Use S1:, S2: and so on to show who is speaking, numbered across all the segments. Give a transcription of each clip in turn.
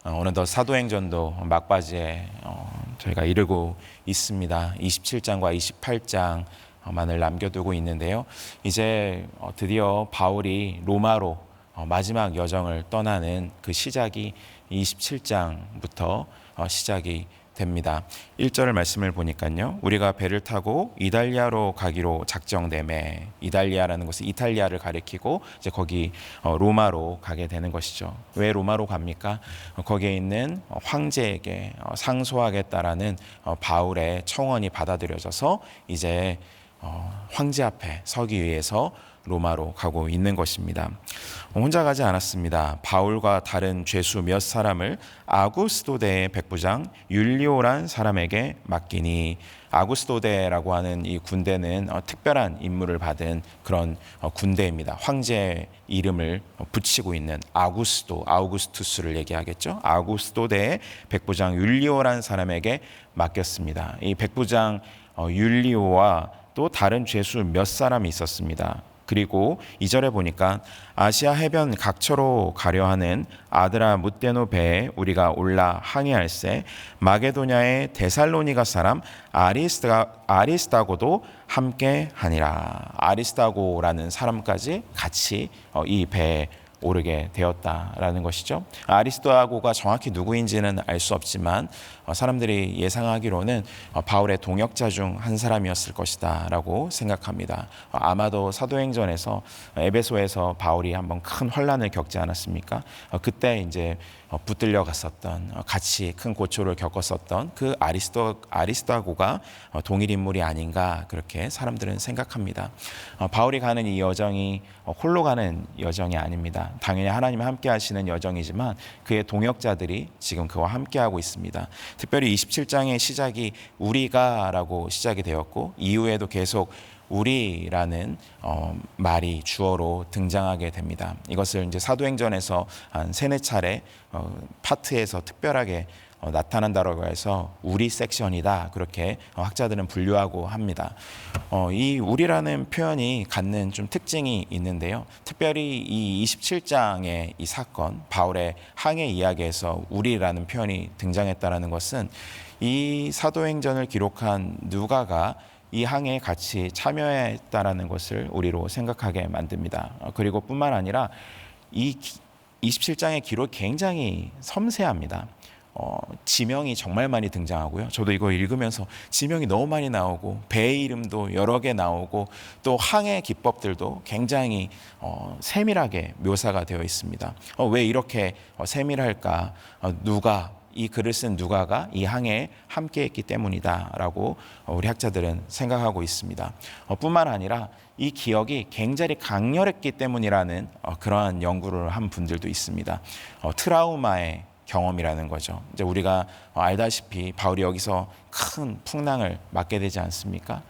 S1: 어느덧 사도행전도 막바지에 저희가 이르고 있습니다. 27장과 28장만을 남겨두고 있는데요. 이제 드디어 바울이 로마로 마지막 여정을 떠나는 그 시작이 27장부터 시작이 됩니다. 1절 말씀을 보니까요. 우리가 배를 타고 이달리아로 가기로 작정되매, 이달리아라는 것은 이탈리아를 가리키고 이제 거기 로마로 가게 되는 것이죠. 왜 로마로 갑니까? 거기에 있는 황제에게 상소하겠다라는 바울의 청원이 받아들여져서 이제 황제 앞에 서기 위해서 로마로 가고 있는 것입니다. 혼자 가지 않았습니다. 바울과 다른 죄수 몇 사람을 아구스도대의 백부장 율리오란 사람에게 맡기니, 아구스도대라고 하는 이 군대는 특별한 임무를 받은 그런 군대입니다. 황제의 이름을 붙이고 있는 아우구스투스를 얘기하겠죠. 아구스도대의 백부장 율리오란 사람에게 맡겼습니다. 이 백부장 율리오와 또 다른 죄수 몇 사람이 있었습니다. 그리고 2절에 보니까 아시아 해변 각처로 가려 하는 아드라 무데노 배에 우리가 올라 항해할세 마게도냐의 데살로니가 사람 아리스다고도 함께 하니라. 아리스다고라는 사람까지 같이 이 배에 오르게 되었다라는 것이죠. 아리스도아고가 정확히 누구인지는 알 수 없지만 사람들이 예상하기로는 바울의 동역자 중 한 사람이었을 것이다 라고 생각합니다. 아마도 사도행전에서 에베소에서 바울이 한번 큰 환란을 겪지 않았습니까? 그때 이제 붙들려 갔었던, 같이 큰 고초를 겪었었던 그 아리스도아고가 동일 인물이 아닌가, 그렇게 사람들은 생각합니다. 바울이 가는 이 여정이 홀로 가는 여정이 아닙니다. 당연히 하나님이 함께 하시는 여정이지만 그의 동역자들이 지금 그와 함께하고 있습니다. 특별히 27장의 시작이 우리가라고 시작이 되었고, 이후에도 계속 우리라는 말이 주어로 등장하게 됩니다. 이것을 이제 사도행전에서 한 3-4차례 파트에서 특별하게 나타난다고 해서 우리 섹션이다, 그렇게 학자들은 분류하고 합니다. 이 우리라는 표현이 갖는 좀 특징이 있는데요. 특별히 이 27장의 이 사건, 바울의 항해 이야기에서 우리라는 표현이 등장했다는 것은 이 사도행전을 기록한 누가가 이 항해에 같이 참여했다라는 것을 우리로 생각하게 만듭니다. 그리고 뿐만 아니라 이 27장의 기록이 굉장히 섬세합니다. 지명이 정말 많이 등장하고요. 저도 이거 읽으면서 지명이 너무 많이 나오고 배의 이름도 여러 개 나오고 또 항해 기법들도 굉장히 세밀하게 묘사가 되어 있습니다. 왜 이렇게 세밀할까? 이 글을 쓴 누가가 이 항해에 함께했기 때문이다라고 우리 학자들은 생각하고 있습니다. 뿐만 아니라 이 기억이 굉장히 강렬했기 때문이라는 그러한 연구를 한 분들도 있습니다. 트라우마의 경험이라는 거죠. 이제 우리가 알다시피 바울이 여기서 큰 풍랑을 맞게 되지 않습니까?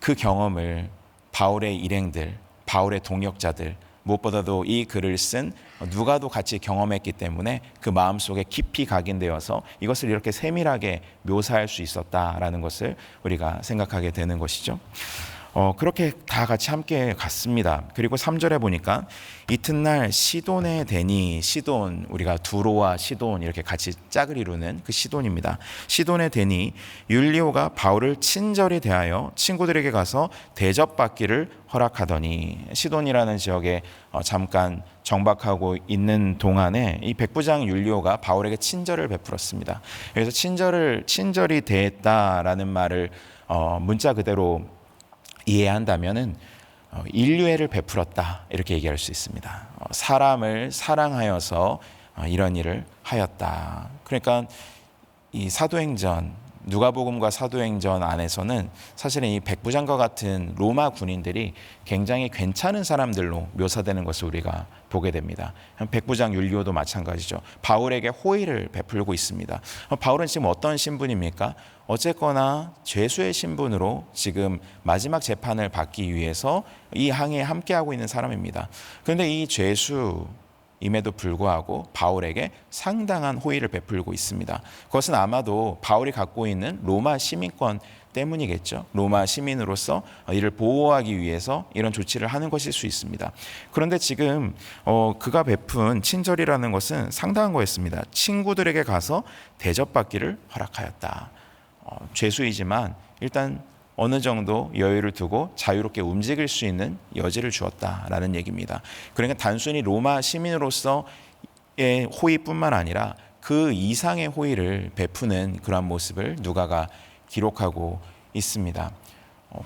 S1: 그 경험을 바울의 일행들, 바울의 동역자들, 무엇보다도 이 글을 쓴 누가도 같이 경험했기 때문에 그 마음속에 깊이 각인되어서 이것을 이렇게 세밀하게 묘사할 수 있었다라는 것을 우리가 생각하게 되는 것이죠. 그렇게 다 같이 함께 갔습니다. 그리고 3절에 보니까 이튿날 시돈에 대니, 시돈, 우리가 두로와 시돈 이렇게 같이 짝을 이루는 그 시돈입니다. 시돈에 대니 율리오가 바울을 친절히 대하여 친구들에게 가서 대접받기를 허락하더니, 시돈이라는 지역에 잠깐 정박하고 있는 동안에 이 백부장 율리오가 바울에게 친절을 베풀었습니다. 그래서 친절히 대했다라는 말을 문자 그대로 이해한다면은 인류애를 베풀었다, 이렇게 얘기할 수 있습니다. 사람을 사랑하여서 이런 일을 하였다. 그러니까 이 사도행전, 누가복음과 사도행전 안에서는 사실은 이 백부장과 같은 로마 군인들이 굉장히 괜찮은 사람들로 묘사되는 것을 우리가 보게 됩니다. 백부장 율리오도 마찬가지죠. 바울에게 호의를 베풀고 있습니다. 바울은 지금 어떤 신분입니까? 어쨌거나 죄수의 신분으로 지금 마지막 재판을 받기 위해서 이 항해에 함께하고 있는 사람입니다. 그런데 이 죄수, 임에도 불구하고 바울에게 상당한 호의를 베풀고 있습니다. 그것은 아마도 바울이 갖고 있는 로마 시민권 때문이겠죠. 로마 시민으로서 이를 보호하기 위해서 이런 조치를 하는 것일 수 있습니다. 그런데 지금 그가 베푼 친절이라는 것은 상당한 거였습니다. 친구들에게 가서 대접받기를 허락하였다. 죄수이지만 일단 어느 정도 여유를 두고 자유롭게 움직일 수 있는 여지를 주었다라는 얘기입니다. 그러니까 단순히 로마 시민으로서의 호의뿐만 아니라 그 이상의 호의를 베푸는 그러한 모습을 누가가 기록하고 있습니다.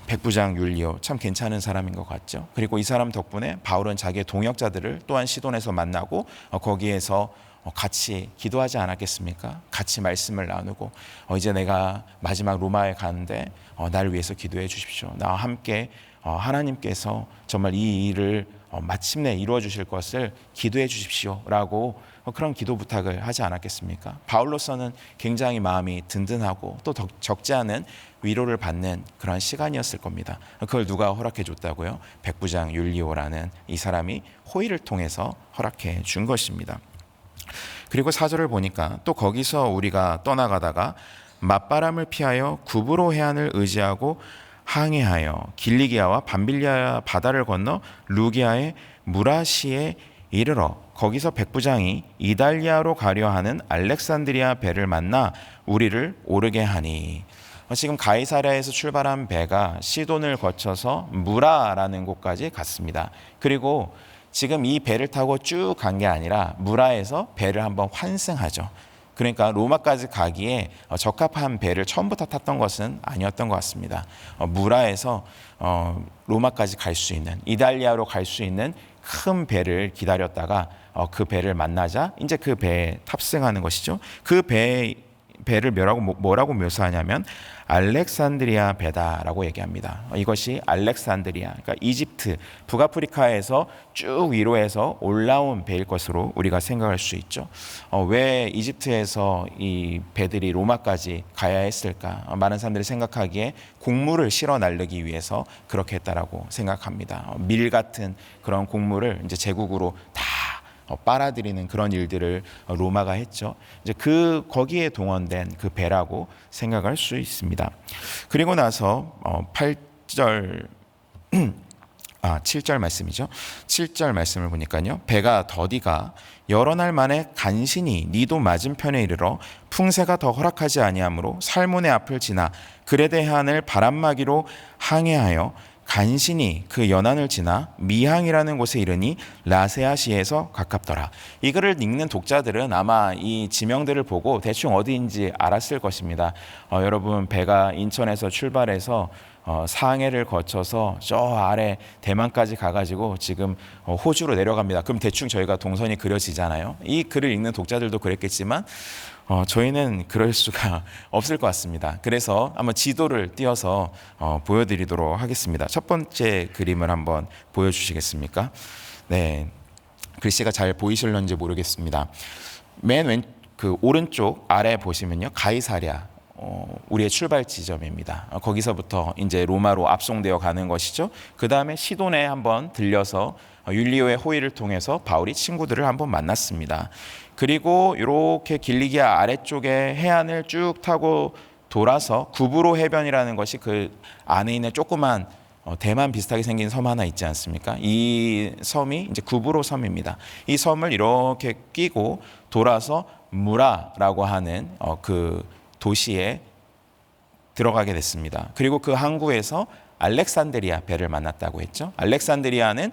S1: 백부장 율리오 참 괜찮은 사람인 것 같죠. 그리고 이 사람 덕분에 바울은 자기의 동역자들을 또한 시돈에서 만나고 거기에서 같이 기도하지 않았겠습니까? 같이 말씀을 나누고 이제 내가 마지막 로마에 가는데 나를 위해서 기도해 주십시오. 나와 함께 하나님께서 정말 이 일을 마침내 이루어 주실 것을 기도해 주십시오라고 그런 기도 부탁을 하지 않았겠습니까? 바울로서는 굉장히 마음이 든든하고 또 적지 않은 위로를 받는 그런 시간이었을 겁니다. 그걸 누가 허락해 줬다고요? 백부장 율리오라는 이 사람이 호의를 통해서 허락해 준 것입니다. 그리고 4절을 보니까 또 거기서 우리가 떠나가다가 맞바람을 피하여 구브로 해안을 의지하고 항해하여 길리기아와 밤빌리아 바다를 건너 루기아의 무라시에 이르러 거기서 백부장이 이달리아로 가려 하는 알렉산드리아 배를 만나 우리를 오르게 하니. 지금 가이사랴에서 출발한 배가 시돈을 거쳐서 무라라는 곳까지 갔습니다. 그리고 지금 이 배를 타고 쭉 간 게 아니라 무라에서 배를 한번 환승하죠. 그러니까 로마까지 가기에 적합한 배를 처음부터 탔던 것은 아니었던 것 같습니다. 무라에서 로마까지 갈 수 있는, 이달리아로 갈 수 있는 큰 배를 기다렸다가 그 배를 만나자 이제 그 배에 탑승하는 것이죠. 그 배를 뭐라고 묘사하냐면 알렉산드리아 배다라고 얘기합니다. 이것이 알렉산드리아, 그러니까 이집트, 북아프리카에서 쭉 위로해서 올라온 배일 것으로 우리가 생각할 수 있죠. 왜 이집트에서 이 배들이 로마까지 가야 했을까? 많은 사람들이 생각하기에 곡물을 실어 나르기 위해서 그렇게 했다라고 생각합니다. 밀 같은 그런 곡물을 이제 제국으로 다 빨아들이는 그런 일들을 로마가 했죠. 이제 거기에 동원된 그 배라고 생각할 수 있습니다. 그리고 나서 8절 7절 말씀이죠. 7절 말씀을 보니까요. 배가 더디가 여러 날 만에 간신히 니도 맞은편에 이르러 풍세가 더 허락하지 아니하므로 살몬의 앞을 지나 그레데 해안을 바람막이로 항해하여 간신히 그 연안을 지나 미항이라는 곳에 이르니 라세아시에서 가깝더라. 이 글을 읽는 독자들은 아마 이 지명들을 보고 대충 어디인지 알았을 것입니다. 여러분 배가 인천에서 출발해서 상해를 거쳐서 저 아래 대만까지 가가지고 지금 호주로 내려갑니다. 그럼 대충 저희가 동선이 그려지잖아요. 이 글을 읽는 독자들도 그랬겠지만 저희는 그럴 수가 없을 것 같습니다. 그래서 한번 지도를 띄워서 보여드리도록 하겠습니다. 첫 번째 그림을 한번 보여주시겠습니까? 네, 글씨가 잘 보이실런지 모르겠습니다. 맨 오른쪽 아래 보시면요, 가이사랴. 우리의 출발 지점입니다. 거기서부터 이제 로마로 압송되어 가는 것이죠. 그 다음에 시돈에 한번 들려서 율리오의 호의를 통해서 바울이 친구들을 한번 만났습니다. 그리고 이렇게 길리기아 아래쪽에 해안을 쭉 타고 돌아서 구브로 해변이라는 것이 그 안에 있는 조그만 대만 비슷하게 생긴 섬 하나 있지 않습니까? 이 섬이 이제 구브로 섬입니다. 이 섬을 이렇게 끼고 돌아서 무라라고 하는 그 도시에 들어가게 됐습니다. 그리고 그 항구에서 알렉산드리아 배를 만났다고 했죠. 알렉산드리아는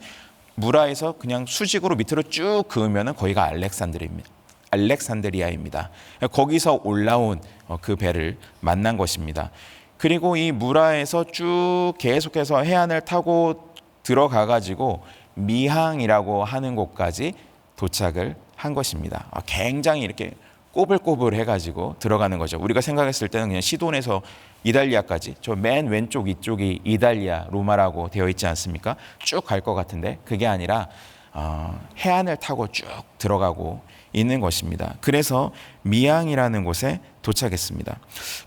S1: 무라에서 그냥 수직으로 밑으로 쭉 그으면 거기가 알렉산드리아입니다. 거기서 올라온 그 배를 만난 것입니다. 그리고 이 무라에서 쭉 계속해서 해안을 타고 들어가가지고 미항이라고 하는 곳까지 도착을 한 것입니다. 굉장히 이렇게 꼬불꼬불 해가지고 들어가는 거죠. 우리가 생각했을 때는 그냥 시돈에서 이달리아까지, 저 맨 왼쪽 이쪽이 이달리아, 로마라고 되어 있지 않습니까? 쭉 갈 것 같은데 그게 아니라 해안을 타고 쭉 들어가고 있는 것입니다. 그래서 미항이라는 곳에 도착했습니다.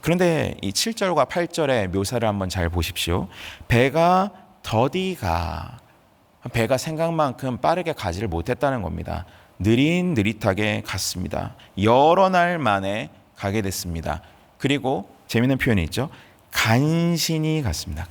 S1: 그런데 이 7절과 8절의 묘사를 한번 잘 보십시오. 배가 더디가, 배가 생각만큼 빠르게 가지를 못했다는 겁니다. 느릿느릿하게 갔습니다. 여러 날 만에 가게 됐습니다. 그리고 재미있는 표현이 있죠. 간신히 갔습니다.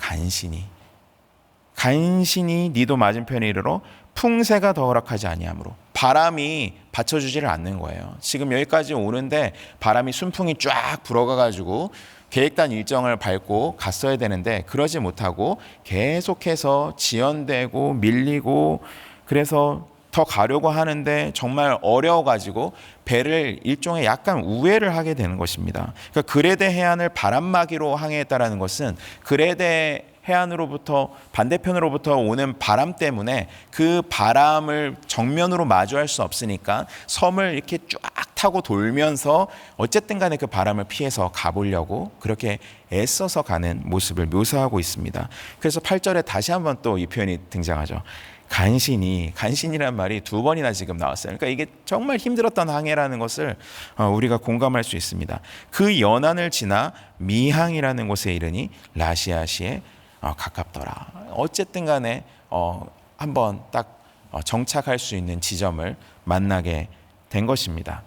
S1: 간신히 니도 맞은편에 이르러 풍세가 더 허락하지 아니하므로. 바람이 받쳐주지를 않는 거예요. 지금 여기까지 오는데 바람이 순풍이 쫙 불어가가지고 계획단 일정을 밟고 갔어야 되는데 그러지 못하고 계속해서 지연되고 밀리고, 그래서 더 가려고 하는데 정말 어려워가지고 배를 일종의 약간 우회를 하게 되는 것입니다. 그러니까 그레데 해안을 바람막이로 항해했다라는 것은 그레데 해안으로부터 반대편으로부터 오는 바람 때문에 그 바람을 정면으로 마주할 수 없으니까 섬을 이렇게 쫙 타고 돌면서 어쨌든 간에 그 바람을 피해서 가보려고 그렇게 애써서 가는 모습을 묘사하고 있습니다. 그래서 8절에 다시 한번 또 이 표현이 등장하죠. 간신이란 말이 2번이나 지금 나왔어요. 그러니까 이게 정말 힘들었던 항해라는 것을 우리가 공감할 수 있습니다. 그 연안을 지나 미항이라는 곳에 이르니 라시아시에 가깝더라. 어쨌든 간에 한번 딱 정착할 수 있는 지점을 만나게 된 것입니다.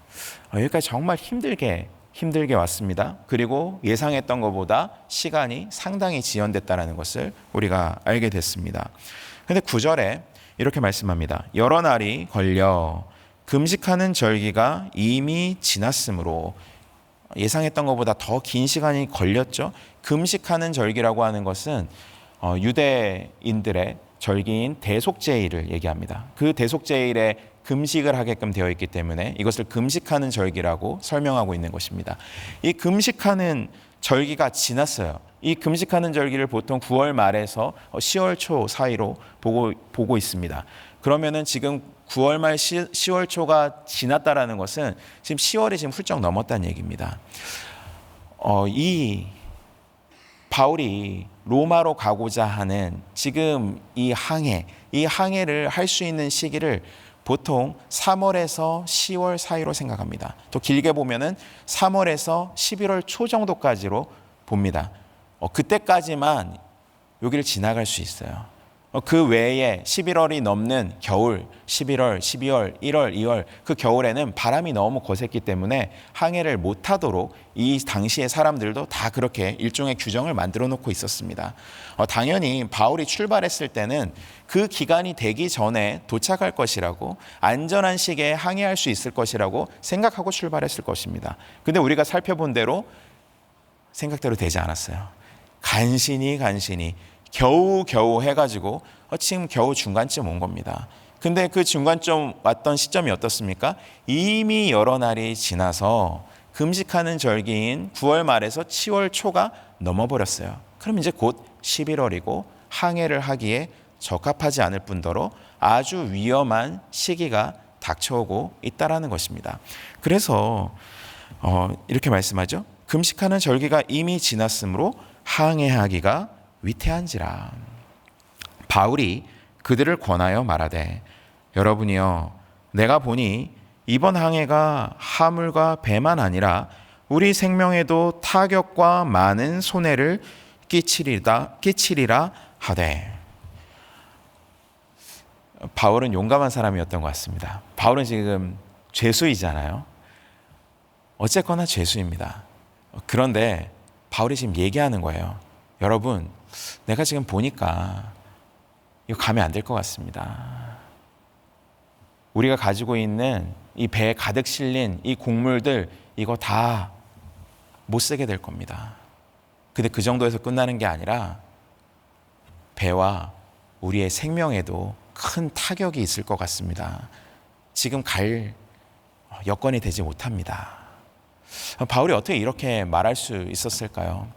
S1: 여기까지 정말 힘들게 왔습니다. 그리고 예상했던 것보다 시간이 상당히 지연됐다는 것을 우리가 알게 됐습니다. 그런데 9절에 이렇게 말씀합니다. 여러 날이 걸려 금식하는 절기가 이미 지났으므로. 예상했던 것보다 더 긴 시간이 걸렸죠. 금식하는 절기라고 하는 것은 유대인들의 절기인 대속제일을 얘기합니다. 그 대속제일에 금식을 하게끔 되어 있기 때문에 이것을 금식하는 절기라고 설명하고 있는 것입니다. 이 금식하는 절기가 지났어요. 이 금식하는 절기를 보통 9월 말에서 10월 초 사이로 보고 있습니다. 그러면은 지금 9월 말 10월 초가 지났다라는 것은 지금 10월이 지금 훌쩍 넘었다는 얘기입니다. 이 바울이 로마로 가고자 하는 지금 이 항해를 할 수 있는 시기를 보통 3월에서 10월 사이로 생각합니다. 또 길게 보면은 3월에서 11월 초 정도까지로 봅니다. 그때까지만 여기를 지나갈 수 있어요. 그 외에 11월이 넘는 겨울, 11월, 12월, 1월, 2월 그 겨울에는 바람이 너무 거셌기 때문에 항해를 못하도록 이 당시의 사람들도 다 그렇게 일종의 규정을 만들어 놓고 있었습니다. 당연히 바울이 출발했을 때는 그 기간이 되기 전에 도착할 것이라고, 안전한 시기에 항해할 수 있을 것이라고 생각하고 출발했을 것입니다. 근데 우리가 살펴본 대로 생각대로 되지 않았어요. 간신히 겨우 해가지고 지금 겨우 중간쯤 온 겁니다. 근데 그 중간쯤 왔던 시점이 어떻습니까? 이미 여러 날이 지나서 금식하는 절기인 9월 말에서 10월 초가 넘어버렸어요. 그럼 이제 곧 11월이고 항해를 하기에 적합하지 않을 뿐더러 아주 위험한 시기가 닥쳐오고 있다라는 것입니다. 그래서 이렇게 말씀하죠. 금식하는 절기가 이미 지났으므로 항해하기가 위태한지라. 바울이 그들을 권하여 말하되 여러분이여 내가 보니 이번 항해가 하물과 배만 아니라 우리 생명에도 타격과 많은 손해를 끼치리라 하되. 바울은 용감한 사람이었던 것 같습니다. 바울은 지금 죄수이잖아요. 어쨌거나 죄수입니다. 그런데 바울이 지금 얘기하는 거예요. 여러분, 내가 지금 보니까 이거 가면 안 될 것 같습니다. 우리가 가지고 있는 이 배에 가득 실린 이 곡물들 이거 다 못 쓰게 될 겁니다. 근데 그 정도에서 끝나는 게 아니라 배와 우리의 생명에도 큰 타격이 있을 것 같습니다. 지금 갈 여건이 되지 못합니다. 바울이 어떻게 이렇게 말할 수 있었을까요?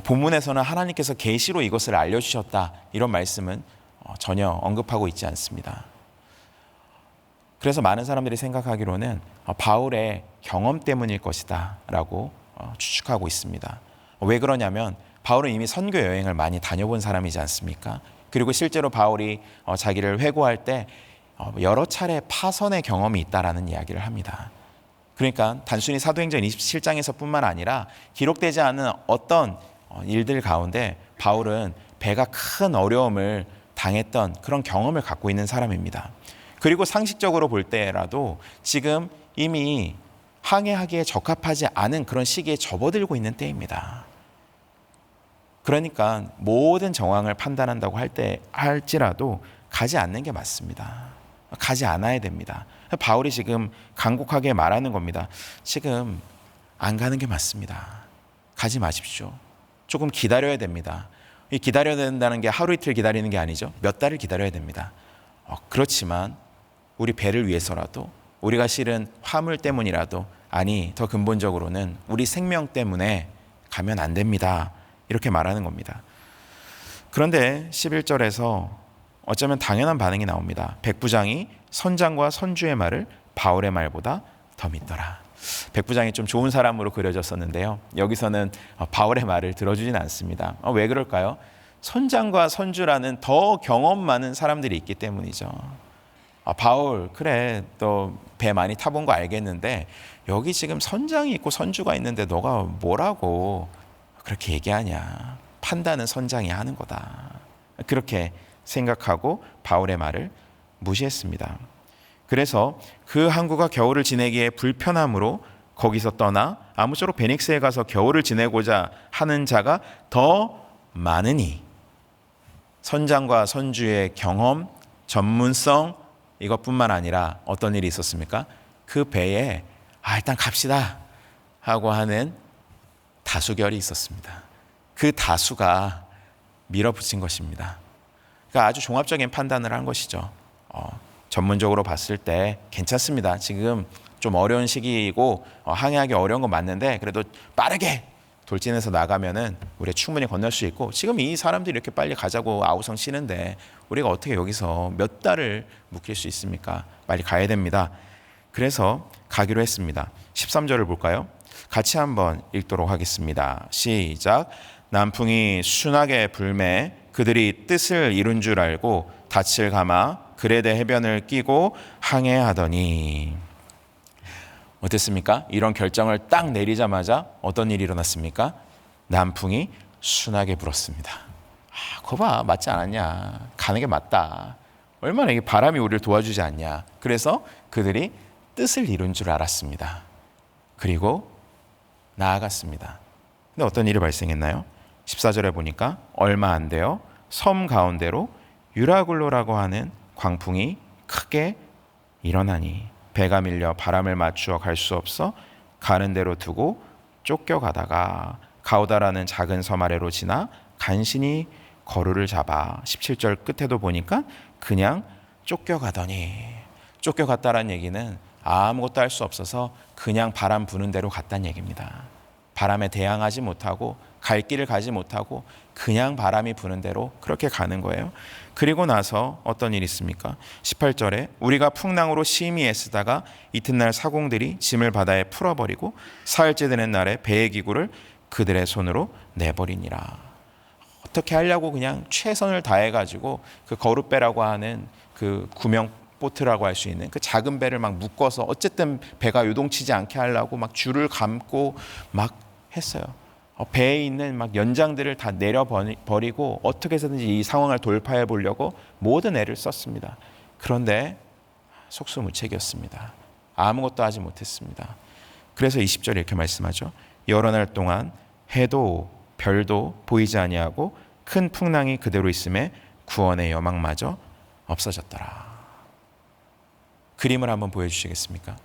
S1: 본문에서는 하나님께서 계시로 이것을 알려주셨다 이런 말씀은 전혀 언급하고 있지 않습니다. 그래서 많은 사람들이 생각하기로는 바울의 경험 때문일 것이다 라고 추측하고 있습니다. 왜 그러냐면 바울은 이미 선교 여행을 많이 다녀본 사람이지 않습니까? 그리고 실제로 바울이 자기를 회고할 때 여러 차례 파선의 경험이 있다라는 이야기를 합니다. 그러니까 단순히 사도행전 27장에서 뿐만 아니라 기록되지 않은 어떤 일들 가운데 바울은 배가 큰 어려움을 당했던 그런 경험을 갖고 있는 사람입니다. 그리고 상식적으로 볼 때라도 지금 이미 항해하기에 적합하지 않은 그런 시기에 접어들고 있는 때입니다. 그러니까 모든 정황을 판단한다고 할지라도 가지 않는 게 맞습니다. 가지 않아야 됩니다. 바울이 지금 간곡하게 말하는 겁니다. 지금 안 가는 게 맞습니다. 가지 마십시오. 조금 기다려야 됩니다. 이 기다려야 된다는 게 하루 이틀 기다리는 게 아니죠. 몇 달을 기다려야 됩니다. 그렇지만 우리 배를 위해서라도, 우리가 실은 화물 때문이라도, 아니 더 근본적으로는 우리 생명 때문에 가면 안 됩니다. 이렇게 말하는 겁니다. 그런데 11절에서 어쩌면 당연한 반응이 나옵니다. 백부장이 선장과 선주의 말을 바울의 말보다 더 믿더라. 백부장이 좀 좋은 사람으로 그려졌었는데요. 여기서는 바울의 말을 들어주진 않습니다. 왜 그럴까요? 선장과 선주라는 더 경험 많은 사람들이 있기 때문이죠. 바울, 그래, 너 배 많이 타본 거 알겠는데 여기 지금 선장이 있고 선주가 있는데 너가 뭐라고 그렇게 얘기하냐. 판단은 선장이 하는 거다. 그렇게 생각하고 바울의 말을 무시했습니다. 그래서 그 항구가 겨울을 지내기에 불편함으로 거기서 떠나 아무쪼록 베닉스에 가서 겨울을 지내고자 하는 자가 더 많으니, 선장과 선주의 경험, 전문성, 이것뿐만 아니라 어떤 일이 있었습니까? 그 배에 일단 갑시다 하고 하는 다수결이 있었습니다. 그 다수가 밀어붙인 것입니다. 그러니까 아주 종합적인 판단을 한 것이죠. 전문적으로 봤을 때 괜찮습니다. 지금 좀 어려운 시기이고 항해하기 어려운 건 맞는데 그래도 빠르게 돌진해서 나가면은 우리 충분히 건널 수 있고, 지금 이 사람들이 이렇게 빨리 가자고 아우성 치는데 우리가 어떻게 여기서 몇 달을 묵힐 수 있습니까? 빨리 가야 됩니다. 그래서 가기로 했습니다. 13절을 볼까요? 같이 한번 읽도록 하겠습니다. 시작. 남풍이 순하게 불매 그들이 뜻을 이룬 줄 알고 닻을 감아 그레데 해변을 끼고 항해하더니. 어땠습니까? 이런 결정을 딱 내리자마자 어떤 일이 일어났습니까? 남풍이 순하게 불었습니다. 그거 봐, 맞지 않았냐? 가는 게 맞다. 얼마나 이게 바람이 우리를 도와주지 않냐? 그래서 그들이 뜻을 이룬 줄 알았습니다. 그리고 나아갔습니다. 근데 어떤 일이 발생했나요? 14절에 보니까 얼마 안 돼요. 섬 가운데로 유라굴로라고 하는 광풍이 크게 일어나니 배가 밀려 바람을 맞추어 갈 수 없어 가는 대로 두고 쫓겨가다가 가우다라는 작은 섬 아래로 지나 간신히 거루를 잡아 17절 끝에도 보니까 그냥 쫓겨가더니, 쫓겨갔다라는 얘기는 아무것도 할 수 없어서 그냥 바람 부는 대로 갔다는 얘기입니다. 바람에 대항하지 못하고 갈 길을 가지 못하고 그냥 바람이 부는 대로 그렇게 가는 거예요. 그리고 나서 어떤 일이 있습니까? 18절에 우리가 풍랑으로 심히 애쓰다가 이튿날 사공들이 짐을 바다에 풀어버리고 사흘째 되는 날에 배의 기구를 그들의 손으로 내버리니라. 어떻게 하려고 그냥 최선을 다해가지고 그 거룻배라고 하는 그 구명 보트라고 할 수 있는 그 작은 배를 막 묶어서 어쨌든 배가 요동치지 않게 하려고 막 줄을 감고 막 했어요. 배에 있는 막 연장들을 다 내려버리고 어떻게 해서든지 이 상황을 돌파해 보려고 모든 애를 썼습니다. 그런데 속수무책이었습니다. 아무것도 하지 못했습니다. 그래서 20절에 이렇게 말씀하죠. 여러 날 동안 해도 별도 보이지 아니하고 큰 풍랑이 그대로 있음에 구원의 여망마저 없어졌더라. 그림을 한번 보여주시겠습니까?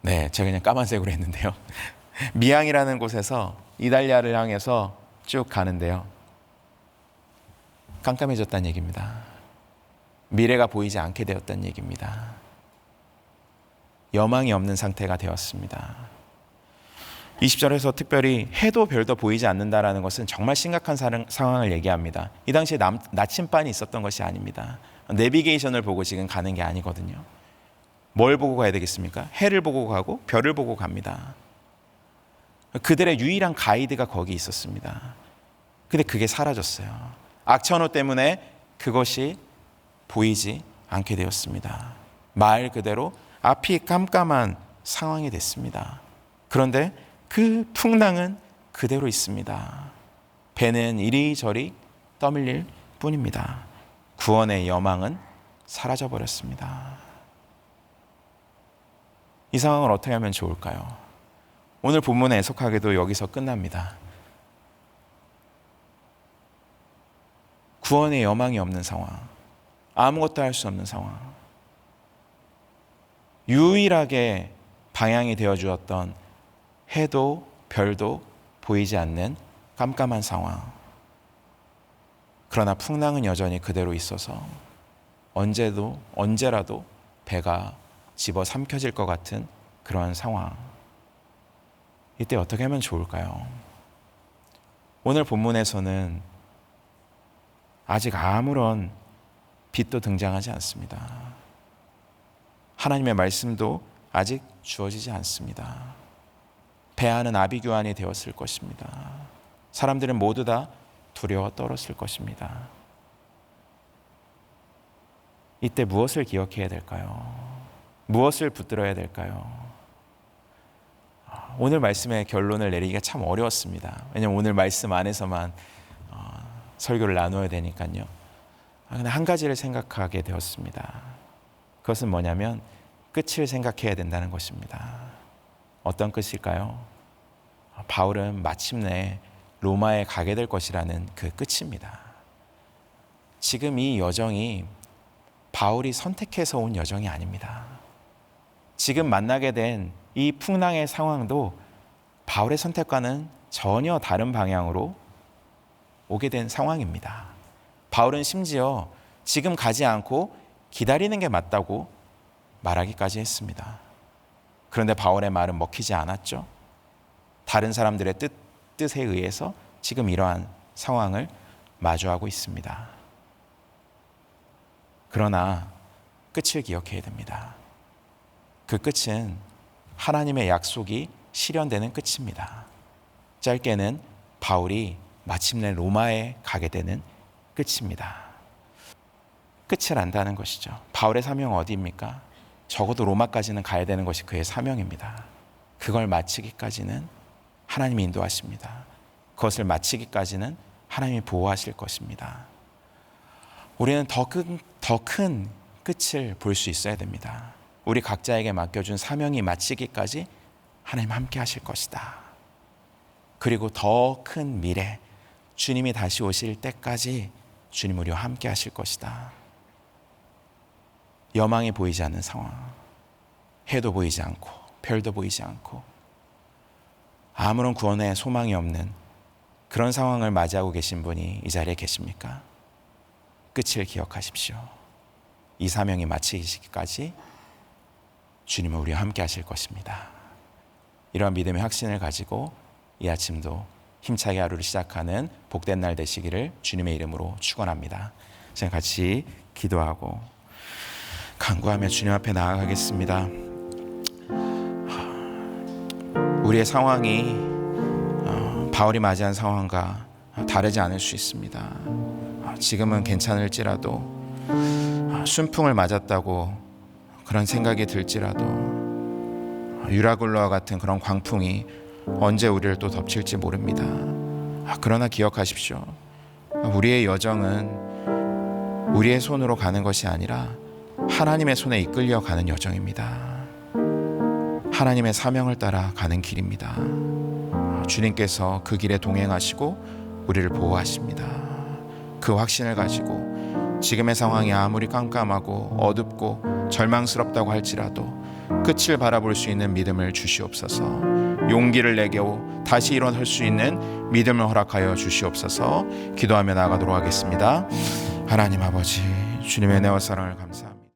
S1: 네, 제가 그냥 까만색으로 했는데요. 미앙이라는 곳에서 이달리아를 향해서 쭉 가는데요. 깜깜해졌다는 얘기입니다. 미래가 보이지 않게 되었다는 얘기입니다. 여망이 없는 상태가 되었습니다. 20절에서 특별히 해도 별도 보이지 않는다라는 것은 정말 심각한 상황을 얘기합니다. 이 당시에 나침반이 있었던 것이 아닙니다. 내비게이션을 보고 지금 가는 게 아니거든요. 뭘 보고 가야 되겠습니까? 해를 보고 가고 별을 보고 갑니다. 그들의 유일한 가이드가 거기 있었습니다. 근데 그게 사라졌어요. 악천후 때문에 그것이 보이지 않게 되었습니다. 말 그대로 앞이 깜깜한 상황이 됐습니다. 그런데 그 풍랑은 그대로 있습니다. 배는 이리저리 떠밀릴 뿐입니다. 구원의 여망은 사라져 버렸습니다. 이 상황을 어떻게 하면 좋을까요? 오늘 본문의 애석하게도 여기서 끝납니다. 구원의 여망이 없는 상황, 아무것도 할 수 없는 상황, 유일하게 방향이 되어 주었던 해도 별도 보이지 않는 깜깜한 상황. 그러나 풍랑은 여전히 그대로 있어서 언제라도 배가 집어삼켜질 것 같은 그러한 상황. 이때 어떻게 하면 좋을까요? 오늘 본문에서는 아직 아무런 빛도 등장하지 않습니다. 하나님의 말씀도 아직 주어지지 않습니다. 배 안은 아비규환이 되었을 것입니다. 사람들은 모두 다 두려워 떨었을 것입니다. 이때 무엇을 기억해야 될까요? 무엇을 붙들어야 될까요? 오늘 말씀의 결론을 내리기가 참 어려웠습니다. 왜냐하면 오늘 말씀 안에서만 설교를 나누어야 되니까요. 근데 한 가지를 생각하게 되었습니다. 그것은 뭐냐면 끝을 생각해야 된다는 것입니다. 어떤 끝일까요? 바울은 마침내 로마에 가게 될 것이라는 그 끝입니다. 지금 이 여정이 바울이 선택해서 온 여정이 아닙니다. 지금 만나게 된 이 풍랑의 상황도 바울의 선택과는 전혀 다른 방향으로 오게 된 상황입니다. 바울은 심지어 지금 가지 않고 기다리는 게 맞다고 말하기까지 했습니다. 그런데 바울의 말은 먹히지 않았죠. 다른 사람들의 뜻에 의해서 지금 이러한 상황을 마주하고 있습니다. 그러나 끝을 기억해야 됩니다. 그 끝은 하나님의 약속이 실현되는 끝입니다. 짧게는 바울이 마침내 로마에 가게 되는 끝입니다. 끝을 안다는 것이죠. 바울의 사명은 어디입니까? 적어도 로마까지는 가야 되는 것이 그의 사명입니다. 그걸 마치기까지는 하나님이 인도하십니다. 그것을 마치기까지는 하나님이 보호하실 것입니다. 우리는 더 큰 끝을 볼 수 있어야 됩니다. 우리 각자에게 맡겨준 사명이 마치기까지 하나님 함께 하실 것이다. 그리고 더 큰 미래, 주님이 다시 오실 때까지 주님 우리와 함께 하실 것이다. 여망이 보이지 않는 상황, 해도 보이지 않고 별도 보이지 않고 아무런 구원의 소망이 없는 그런 상황을 맞이하고 계신 분이 이 자리에 계십니까? 끝을 기억하십시오. 이 사명이 마치기까지 주님은 우리와 함께 하실 것입니다. 이러한 믿음의 확신을 가지고 이 아침도 힘차게 하루를 시작하는 복된 날 되시기를 주님의 이름으로 축원합니다. 저희 같이 기도하고 간구하며 주님 앞에 나아가겠습니다. 우리의 상황이 바울이 맞이한 상황과 다르지 않을 수 있습니다. 지금은 괜찮을지라도 순풍을 맞았다고 그런 생각이 들지라도 유라굴로와 같은 그런 광풍이 언제 우리를 또 덮칠지 모릅니다. 그러나 기억하십시오. 우리의 여정은 우리의 손으로 가는 것이 아니라 하나님의 손에 이끌려 가는 여정입니다. 하나님의 사명을 따라 가는 길입니다. 주님께서 그 길에 동행하시고 우리를 보호하십니다. 그 확신을 가지고 지금의 상황이 아무리 깜깜하고 어둡고 절망스럽다고 할지라도 끝을 바라볼 수 있는 믿음을 주시옵소서. 용기를 내고 다시 일어설 수 있는 믿음을 허락하여 주시옵소서. 기도하며 나아가도록 하겠습니다. 하나님 아버지, 주님의 은혜와 사랑을 감사합니다.